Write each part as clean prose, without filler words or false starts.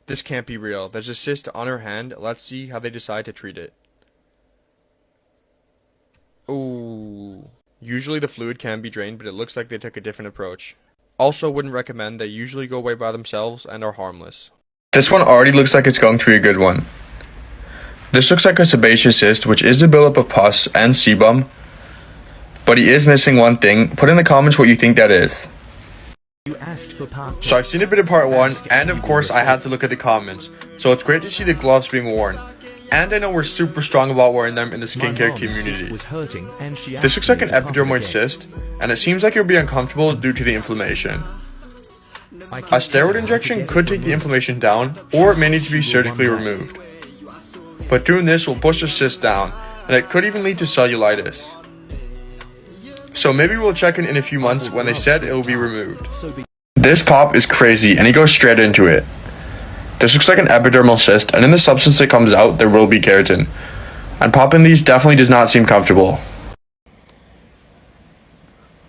This can't be real. There's a cyst on her hand. Let's see how they decide to treat it. Ooh. Usually the fluid can be drained, but it looks like they took a different approach. Also wouldn't recommend. They usually go away by themselves and are harmless. This one already looks like it's going to be a good one. This looks like a sebaceous cyst, which is the buildup of pus and sebum. But he is missing one thing. Put in the comments what you think that is. So I've seen a bit of part 1, and of course I had to look at the comments. So it's great to see the gloves being worn. And I know we're super strong about wearing them in the skincare community. This looks like an epidermoid cyst, and it seems like it'll be uncomfortable due to the inflammation. A steroid injection could take the inflammation down, or it may need to be surgically removed. But doing this will push the cyst down, and it could even lead to cellulitis. So maybe we'll check in a few months when they said it will be removed. This pop is crazy, and he goes straight into it. This looks like an epidermal cyst, and in the substance that comes out, there will be keratin. And popping these definitely does not seem comfortable.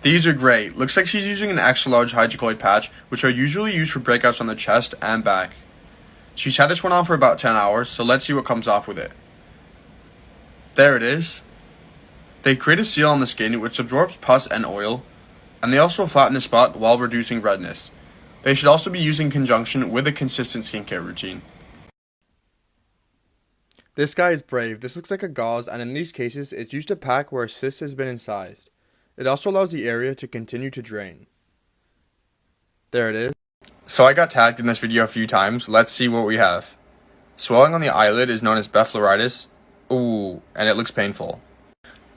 These are great. Looks like she's using an extra large hydrocolloid patch, which are usually used for breakouts on the chest and back. She's had this one on for about 10 hours, so let's see what comes off with it. There it is. They create a seal on the skin which absorbs pus and oil, and they also flatten the spot while reducing redness. They should also be used in conjunction with a consistent skincare routine. This guy is brave. This looks like a gauze, and in these cases, it's used to pack where a cyst has been incised. It also allows the area to continue to drain. There it is. So I got tagged in this video a few times. Let's see what we have. Swelling on the eyelid is known as blepharitis. Ooh, and it looks painful.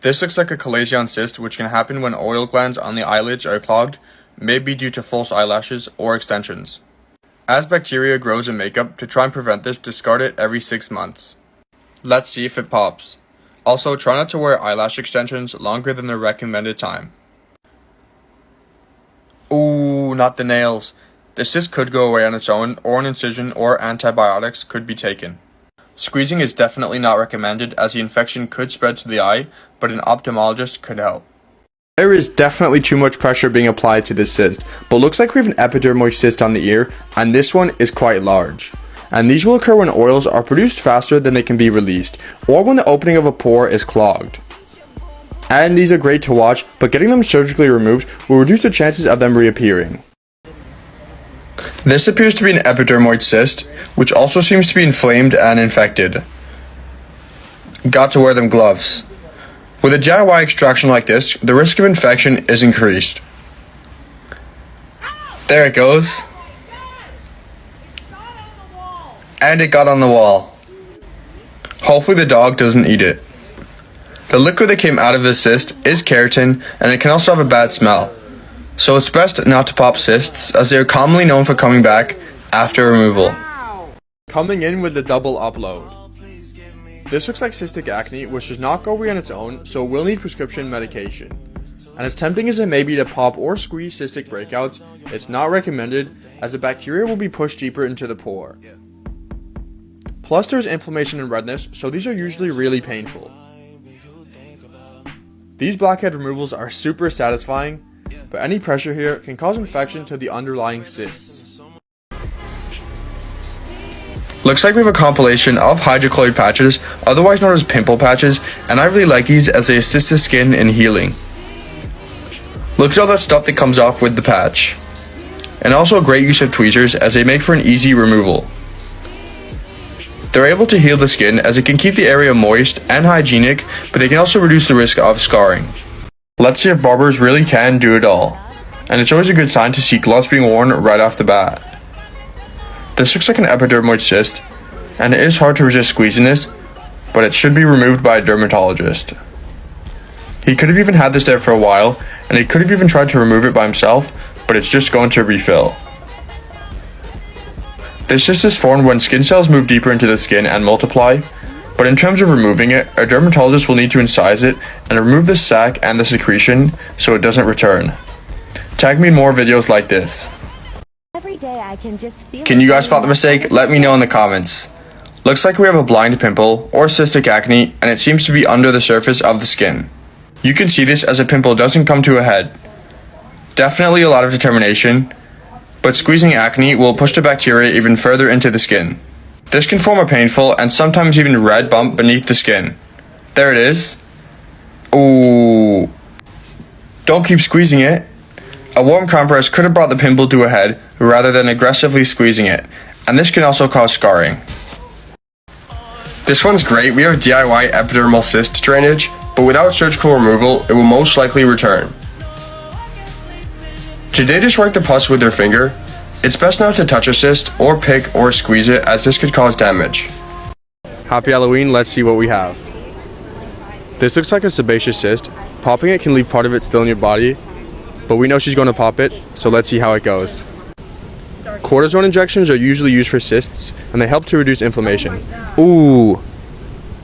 This looks like a chalazion cyst, which can happen when oil glands on the eyelids are clogged, maybe due to false eyelashes or extensions. As bacteria grows in makeup, to try and prevent this, discard it every 6 months. Let's see if it pops. Also, try not to wear eyelash extensions longer than the recommended time. Ooh, not the nails. The cyst could go away on its own, or an incision or antibiotics could be taken. Squeezing is definitely not recommended, as the infection could spread to the eye, but an ophthalmologist could help. There is definitely too much pressure being applied to this cyst, but looks like we have an epidermoid cyst on the ear, and this one is quite large. And these will occur when oils are produced faster than they can be released, or when the opening of a pore is clogged. And these are great to watch, but getting them surgically removed will reduce the chances of them reappearing. This appears to be an epidermoid cyst, which also seems to be inflamed and infected. Got to wear them gloves. With a DIY extraction like this, the risk of infection is increased. There it goes. And it got on the wall. Hopefully the dog doesn't eat it. The liquid that came out of this cyst is keratin, and it can also have a bad smell. So it's best not to pop cysts, as they are commonly known for coming back after removal. Coming in with the double upload. This looks like cystic acne, which does not go away on its own, so it will need prescription medication. And as tempting as it may be to pop or squeeze cystic breakouts, it's not recommended, as the bacteria will be pushed deeper into the pore. Plus there's inflammation and redness, so these are usually really painful. These blackhead removals are super satisfying, but any pressure here can cause infection to the underlying cysts. Looks like we have a compilation of hydrocolloid patches, otherwise known as pimple patches, and I really like these as they assist the skin in healing. Look at all that stuff that comes off with the patch. And also a great use of tweezers, as they make for an easy removal. They're able to heal the skin, as it can keep the area moist and hygienic, but they can also reduce the risk of scarring. Let's see if barbers really can do it all. And it's always a good sign to see gloves being worn right off the bat. This looks like an epidermoid cyst, and it is hard to resist squeezing this, but it should be removed by a dermatologist. He could have even had this there for a while, and he could have even tried to remove it by himself, but it's just going to refill. This cyst is formed when skin cells move deeper into the skin and multiply, but in terms of removing it, a dermatologist will need to incise it and remove the sac and the secretion so it doesn't return. Tag me in more videos like this. Every day I can just feel Can you guys spot the mistake? Let me know in the comments. Looks like we have a blind pimple or cystic acne, and it seems to be under the surface of the skin. You can see this as a pimple doesn't come to a head. Definitely a lot of determination, but squeezing acne will push the bacteria even further into the skin. This can form a painful and sometimes even red bump beneath the skin. There it is. Ooh. Don't keep squeezing it. A warm compress could have brought the pimple to a head rather than aggressively squeezing it, and this can also cause scarring. This one's great. We have DIY epidermal cyst drainage, but without surgical removal, it will most likely return. Should they just wipe the pus with their finger? It's best not to touch a cyst, or pick or squeeze it, as this could cause damage. Happy Halloween, let's see what we have. This looks like a sebaceous cyst. Popping it can leave part of it still in your body, but we know she's going to pop it, so let's see how it goes. Cortisone injections are usually used for cysts, and they help to reduce inflammation. Ooh!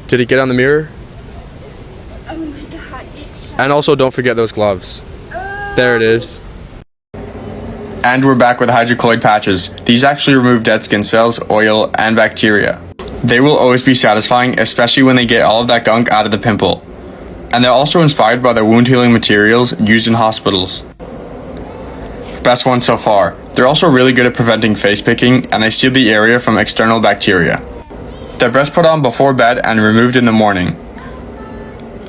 Did it get on the mirror? Oh my god. And also don't forget those gloves. There it is. And we're back with hydrocolloid patches. These actually remove dead skin cells, oil, and bacteria. They will always be satisfying, especially when they get all of that gunk out of the pimple. And they're also inspired by the wound healing materials used in hospitals. Best one so far. They're also really good at preventing face picking, and they seal the area from external bacteria. They're best put on before bed and removed in the morning.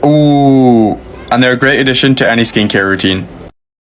Ooh, and they're a great addition to any skincare routine.